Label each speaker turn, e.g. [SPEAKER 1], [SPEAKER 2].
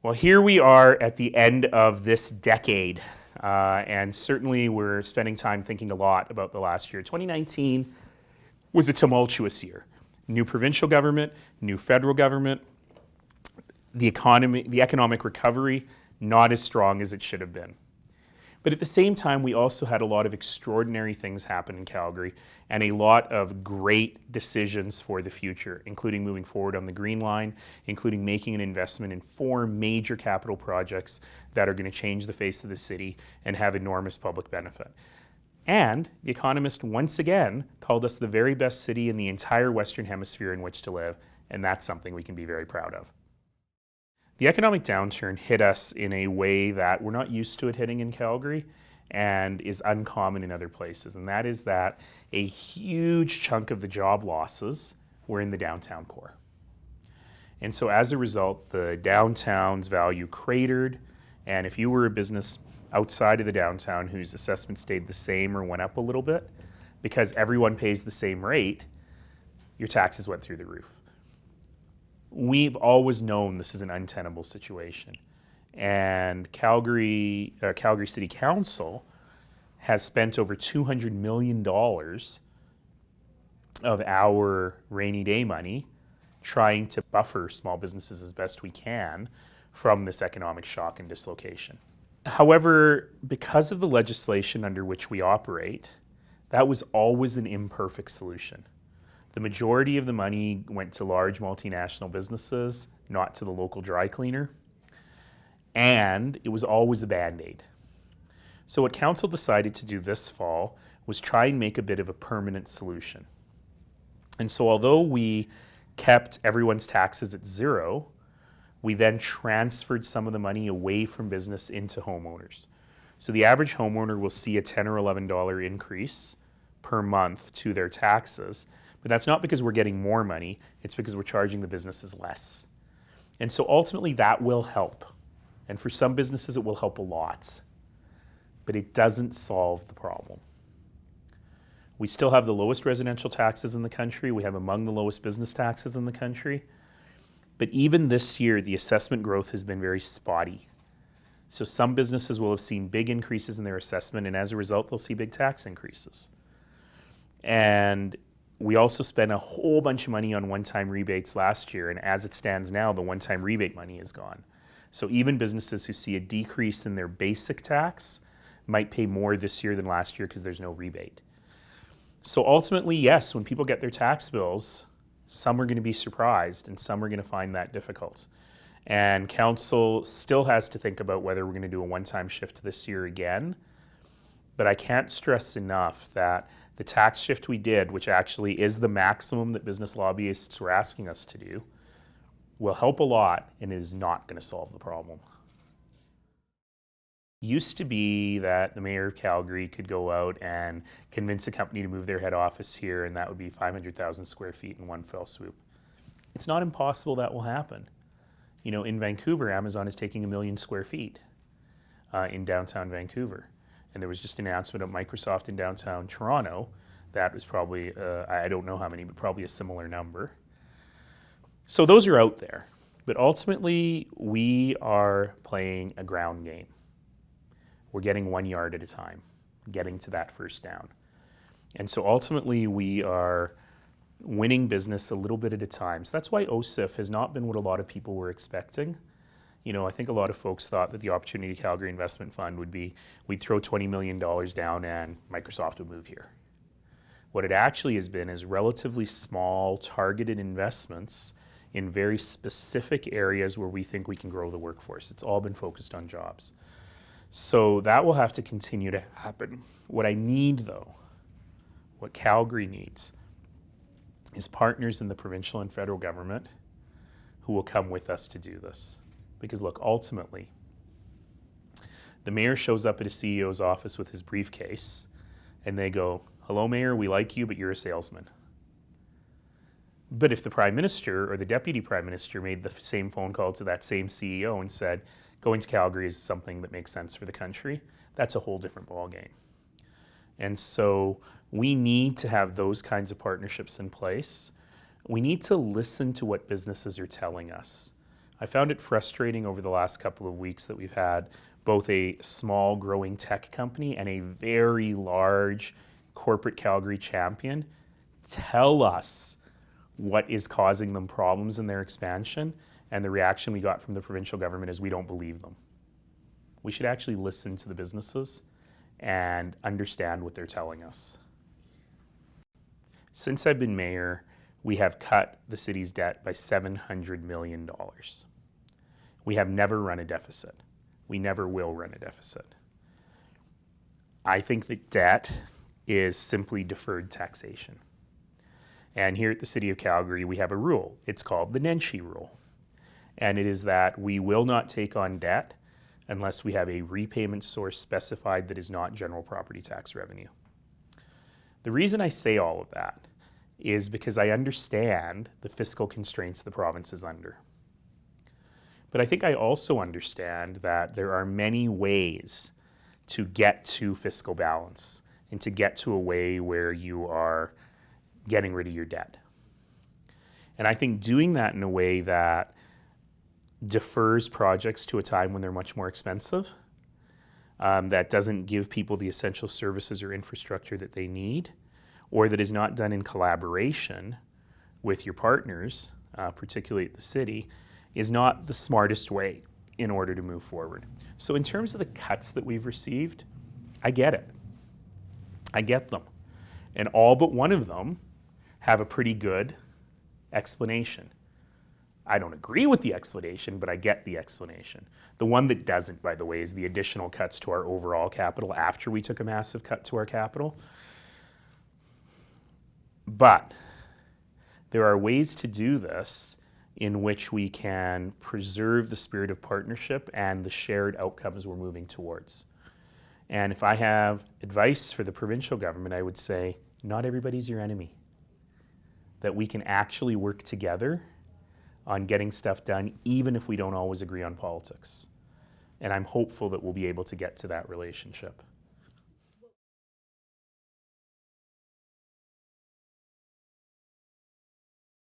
[SPEAKER 1] Well, here we are at the end of this decade, and certainly we're spending time thinking a lot about the last year. 2019 was a tumultuous year. New provincial government, new federal government, the economic recovery, not as strong as it should have been. But at the same time, we also had a lot of extraordinary things happen in Calgary and a lot of great decisions for the future, including moving forward on the Green Line, including making an investment in 4 major capital projects that are going to change the face of the city and have enormous public benefit. And The Economist once again called us the very best city in the entire Western Hemisphere in which to live, and that's something we can be very proud of. The economic downturn hit us in a way that we're not used to it hitting in Calgary and is uncommon in other places. And that is that a huge chunk of the job losses were in the downtown core. And so as a result, the downtown's value cratered. And if you were a business outside of the downtown whose assessment stayed the same or went up a little bit, because everyone pays the same rate, your taxes went through the roof. We've always known this is an untenable situation. And Calgary City Council has spent over $200 million of our rainy day money trying to buffer small businesses as best we can from this economic shock and dislocation. However, because of the legislation under which we operate, that was always an imperfect solution. The majority of the money went to large multinational businesses, not to the local dry cleaner. And it was always a Band-Aid. So what council decided to do this fall was try and make a bit of a permanent solution. And so although we kept everyone's taxes at zero, we then transferred some of the money away from business into homeowners. So the average homeowner will see a $10 or $11 increase per month to their taxes. But that's not because we're getting more money, it's because we're charging the businesses less. And so ultimately that will help. And for some businesses it will help a lot. But it doesn't solve the problem. We still have the lowest residential taxes in the country. We have among the lowest business taxes in the country. But even this year, the assessment growth has been very spotty. So some businesses will have seen big increases in their assessment, and as a result, they'll see big tax increases. And we also spent a whole bunch of money on one-time rebates last year, and as it stands now, the one-time rebate money is gone. So even businesses who see a decrease in their basic tax might pay more this year than last year because there's no rebate. So ultimately, yes, when people get their tax bills, some are going to be surprised and some are going to find that difficult. And council still has to think about whether we're going to do a one-time shift this year again. But I can't stress enough that the tax shift we did, which actually is the maximum that business lobbyists were asking us to do, will help a lot and is not going to solve the problem. It used to be that the mayor of Calgary could go out and convince a company to move their head office here, and that would be 500,000 square feet in one fell swoop. It's not impossible that will happen. You know, in Vancouver, Amazon is taking 1 million square feet in downtown Vancouver. And there was just an announcement of Microsoft in downtown Toronto. That was probably, I don't know how many, but probably a similar number. So those are out there. But ultimately, we are playing a ground game. We're getting 1 yard at a time, getting to that first down. And so ultimately, we are winning business a little bit at a time. So that's why OSIF has not been what a lot of people were expecting. You know, I think a lot of folks thought that the Opportunity Calgary Investment Fund would be, we'd throw $20 million down and Microsoft would move here. What it actually has been is relatively small, targeted investments in very specific areas where we think we can grow the workforce. It's all been focused on jobs. So that will have to continue to happen. What I need, though, what Calgary needs, is partners in the provincial and federal government who will come with us to do this. Because look, ultimately, the mayor shows up at a CEO's office with his briefcase and they go, "Hello, Mayor, we like you, but you're a salesman." But if the Prime Minister or the Deputy Prime Minister made the same phone call to that same CEO and said, going to Calgary is something that makes sense for the country, that's a whole different ballgame. And so we need to have those kinds of partnerships in place. We need to listen to what businesses are telling us. I found it frustrating over the last couple of weeks that we've had both a small growing tech company and a very large corporate Calgary champion tell us what is causing them problems in their expansion, and the reaction we got from the provincial government is we don't believe them. We should actually listen to the businesses and understand what they're telling us. Since I've been mayor, we have cut the city's debt by $700 million. We have never run a deficit. We never will run a deficit. I think that debt is simply deferred taxation. And here at the City of Calgary, we have a rule. It's called the Nenshi rule. And it is that we will not take on debt unless we have a repayment source specified that is not general property tax revenue. The reason I say all of that is because I understand the fiscal constraints the province is under. But I think I also understand that there are many ways to get to fiscal balance and to get to a way where you are getting rid of your debt. And I think doing that in a way that defers projects to a time when they're much more expensive, that doesn't give people the essential services or infrastructure that they need, or that is not done in collaboration with your partners, particularly at the city, is not the smartest way in order to move forward. So in terms of the cuts that we've received, I get it. I get them. And all but one of them have a pretty good explanation. I don't agree with the explanation, but I get the explanation. The one that doesn't, by the way, is the additional cuts to our overall capital after we took a massive cut to our capital. But there are ways to do this in which we can preserve the spirit of partnership and the shared outcomes we're moving towards. And if I have advice for the provincial government, I would say, not everybody's your enemy. That we can actually work together on getting stuff done, even if we don't always agree on politics. And I'm hopeful that we'll be able to get to that relationship.